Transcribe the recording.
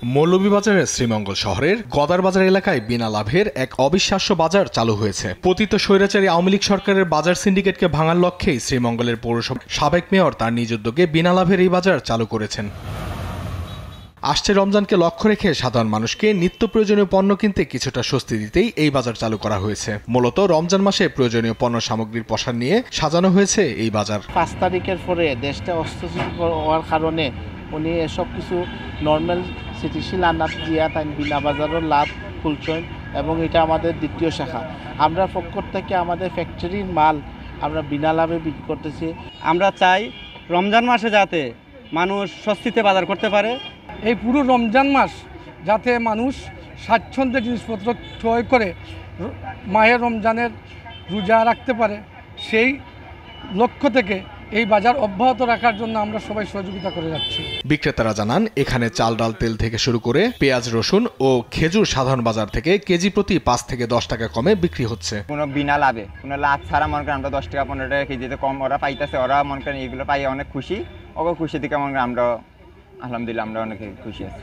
মৌলভীবাজারের শ্রীমঙ্গল শহরের গদার বাজার এলাকায় বিনা লাভের এক অবিশ্বাস্য বাজার চালু হয়েছে। পতিত স্বৈরাচারী আওয়ামী লীগ সরকারের বাজার সিন্ডিকেটকে ভাঙার লক্ষ্যেই শ্রীমঙ্গলের পৌরসভার সাবেক মেয়র তার নিজ উদ্যোগে বিনা লাভের এই বাজার চালু করেছেন। আসছে রমজানকে লক্ষ্য রেখে সাধারণ মানুষকে নিত্য প্রয়োজনীয় পণ্য কিনতে কিছুটা স্বস্তি দিতেই এই বাজার চালু করা হয়েছে। মূলত রমজান মাসে প্রয়োজনীয় পণ্য সামগ্রীর পসরা নিয়ে সাজানো হয়েছে এই বাজার। 5 তারিখের পরে দেশটা অস্থিতিশীল হওয়ার কারণে উনি এসব কিছু নর্মাল স্থিতিশীল আনাত দিয়া তাই বিনা বাজারের লাভ খুলছেন এবং এটা আমাদের দ্বিতীয় শাখা। আমরা পক্ষ থেকে আমাদের ফ্যাক্টরির মাল আমরা বিনা লাভে বিক্রি করতেছি। আমরা চাই রমজান মাসে যাতে মানুষ স্বস্তিতে বাজার করতে পারে। এই পুরো রমজান মাস যাতে মানুষ স্বাচ্ছন্দ্যে জিনিসপত্র ক্রয় করে মাহে রমজানের রোজা রাখতে পারে, সেই লক্ষ্য থেকে এই বাজার অব্যাহত রাখার জন্য আমরা সবাই সহযোগিতা করে যাচ্ছি। বিক্রেতারা জানান, এখানে চাল ডাল তেল থেকে শুরু করে পেঁয়াজ রসুন ও খেজুর সাধারণ বাজার থেকে কেজি প্রতি 5 থেকে 10 টাকা কমে বিক্রি হচ্ছে। কোনো বিনা লাভে, কোনো লাভ ছাড়া মনে করেন আমরা 10 টাকা 15 টাকা কেজিতে কম ওরা পাইতেছে। ওরা মনে করেন এগুলো পাই অনেক খুশি, খুশি দিকে মনে করেন আমরা আলহামদুলিল্লাহ আমরা অনেক খুশি আছি।